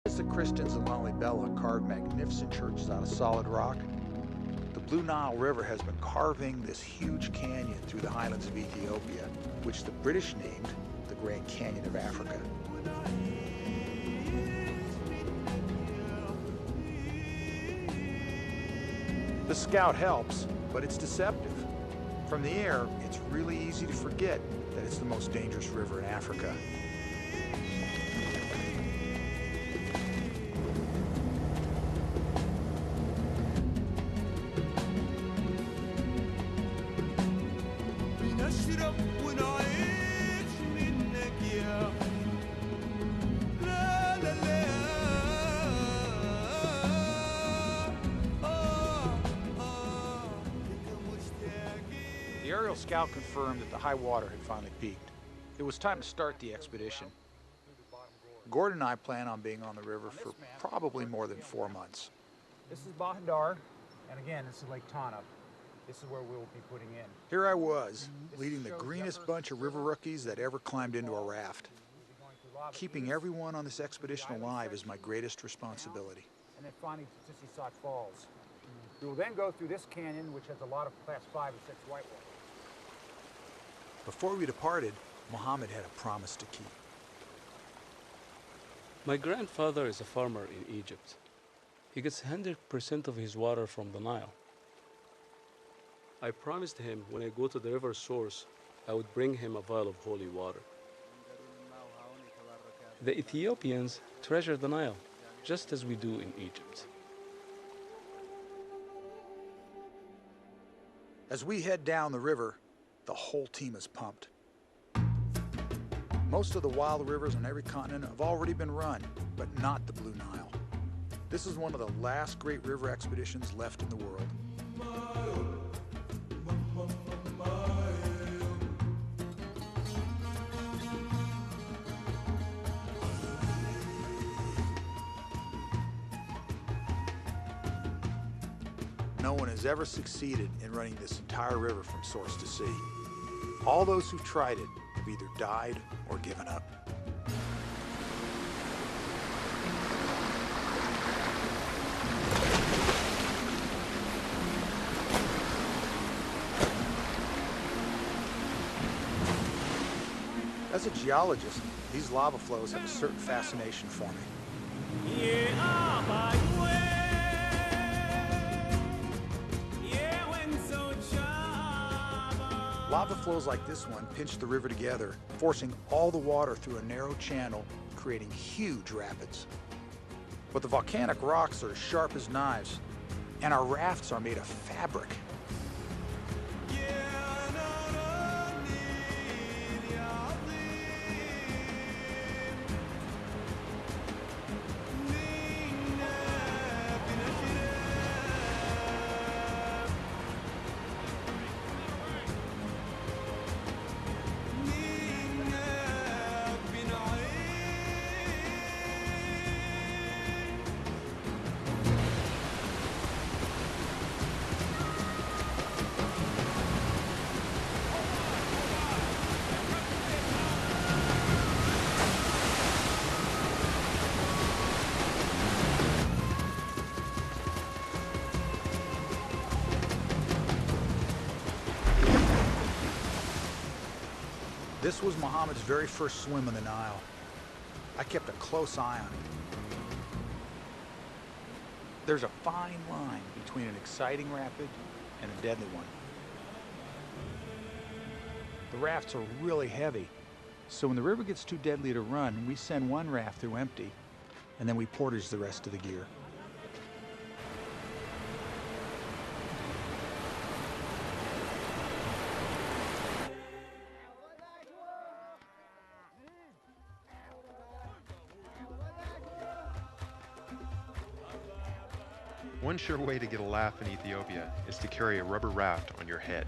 As the Christians in Lalibela carved magnificent churches out of solid rock, the Blue Nile River has been carving this huge canyon through the highlands of Ethiopia, which the British named the Grand Canyon of Africa. The Scout helps, but it's deceptive. From the air, it's really easy to forget that it's the most dangerous river in Africa. The aerial scout confirmed that the high water had finally peaked. It was time to start the expedition. Gordon and I plan on being on the river for probably more than 4 months. This is Bahadar, and again, this is Lake Tana. This is where we'll be putting in. Here I was, leading the greenest bunch of river rookies that ever climbed into a raft. Keeping everyone on this expedition alive is my greatest responsibility. And then finally to Sissisat Falls. We will then go through this canyon, which has a lot of class 5 and 6 whitewater. Before we departed, Muhammad had a promise to keep. My grandfather is a farmer in Egypt. He gets 100% of his water from the Nile. I promised him when I go to the river source, I would bring him a vial of holy water. The Ethiopians treasure the Nile, just as we do in Egypt. As we head down the river, the whole team is pumped. Most of the wild rivers on every continent have already been run, but not the Blue Nile. This is one of the last great river expeditions left in the world. No one has ever succeeded in running this entire river from source to sea. All those who've tried it have either died or given up. As a geologist, these lava flows have a certain fascination for me. Lava flows like this one pinch the river together, forcing all the water through a narrow channel, creating huge rapids. But the volcanic rocks are as sharp as knives, and our rafts are made of fabric. This was Muhammad's very first swim in the Nile. I kept a close eye on him. There's a fine line between an exciting rapid and a deadly one. The rafts are really heavy, so when the river gets too deadly to run, we send one raft through empty, and then we portage the rest of the gear. One sure way to get a laugh in Ethiopia is to carry a rubber raft on your head.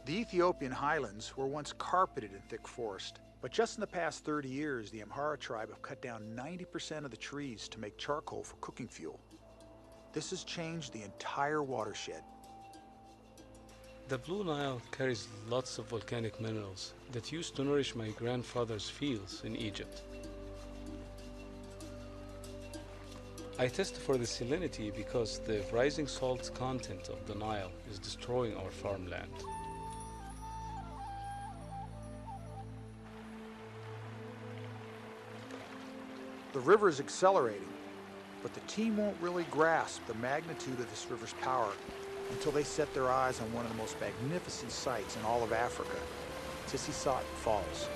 The Ethiopian highlands were once carpeted in thick forest. But just in the past 30 years, the Amhara tribe have cut down 90% of the trees to make charcoal for cooking fuel. This has changed the entire watershed. The Blue Nile carries lots of volcanic minerals that used to nourish my grandfather's fields in Egypt. I test for the salinity because the rising salt content of the Nile is destroying our farmland. The river is accelerating, but the team won't really grasp the magnitude of this river's power until they set their eyes on one of the most magnificent sights in all of Africa, Tissisat Falls.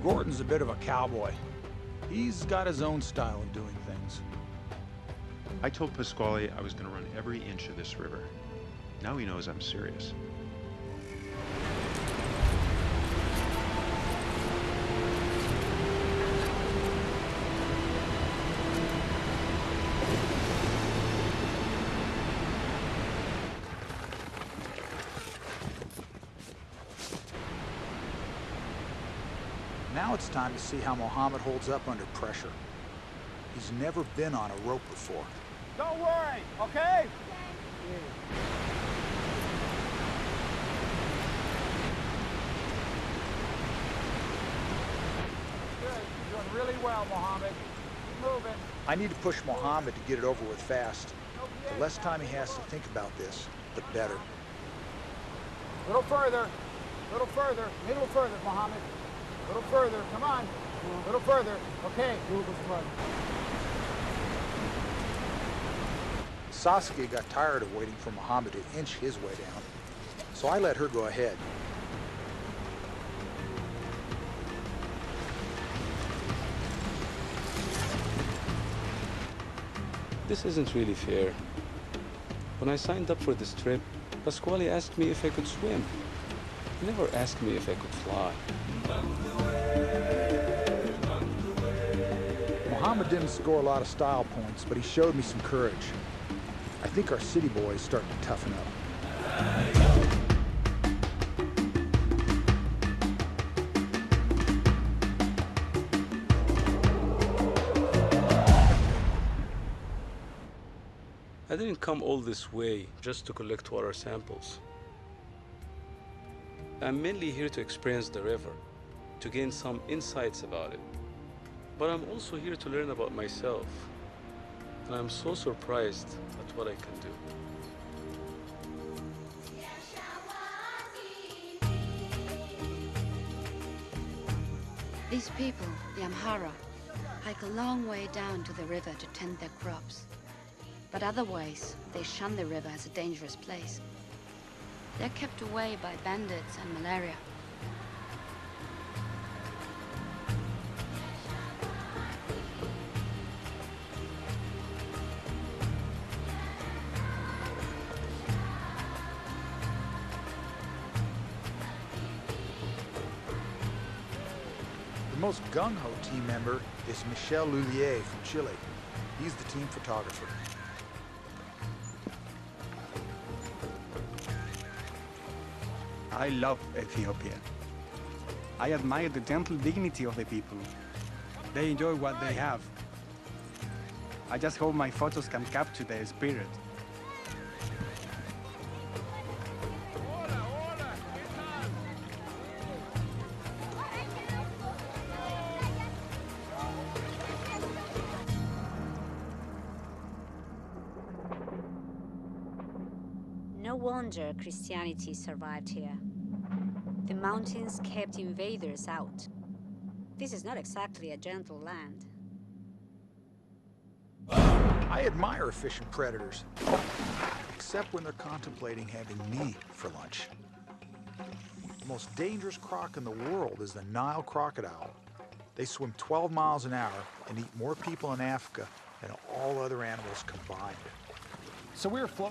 Gordon's a bit of a cowboy. He's got his own style of doing things. I told Pasquale I was going to run every inch of this river. Now he knows I'm serious. Now it's time to see how Mohammed holds up under pressure. He's never been on a rope before. Don't worry, okay? Good. You're doing really well, Mohammed. Keep moving. I need to push Mohammed to get it over with fast. The less time he has to think about this, the better. A little further, a little further, a little further, Mohammed. A little further, come on. A little further. Okay. Saskia got tired of waiting for Mohammed to inch his way down, so I let her go ahead. This isn't really fair. When I signed up for this trip, Pasquale asked me if I could swim. He never asked me if I could fly. Mohammed didn't score a lot of style points, but he showed me some courage. I think our city boy is starting to toughen up. I didn't come all this way just to collect water samples. I'm mainly here to experience the river, to gain some insights about it. But I'm also here to learn about myself. And I'm so surprised at what I can do. These people, the Amhara, hike a long way down to the river to tend their crops. But otherwise, they shun the river as a dangerous place. They're kept away by bandits and malaria. The most gung-ho team member is Michel Lullier from Chile. He's the team photographer. I love Ethiopia. I admire the gentle dignity of the people. They enjoy what they have. I just hope my photos can capture their spirit. No wonder Christianity survived here. The mountains kept invaders out. This is not exactly a gentle land. I admire efficient predators, except when they're contemplating having me for lunch. The most dangerous croc in the world is the Nile crocodile. They swim 12 miles an hour and eat more people in Africa than all other animals combined. So we were floating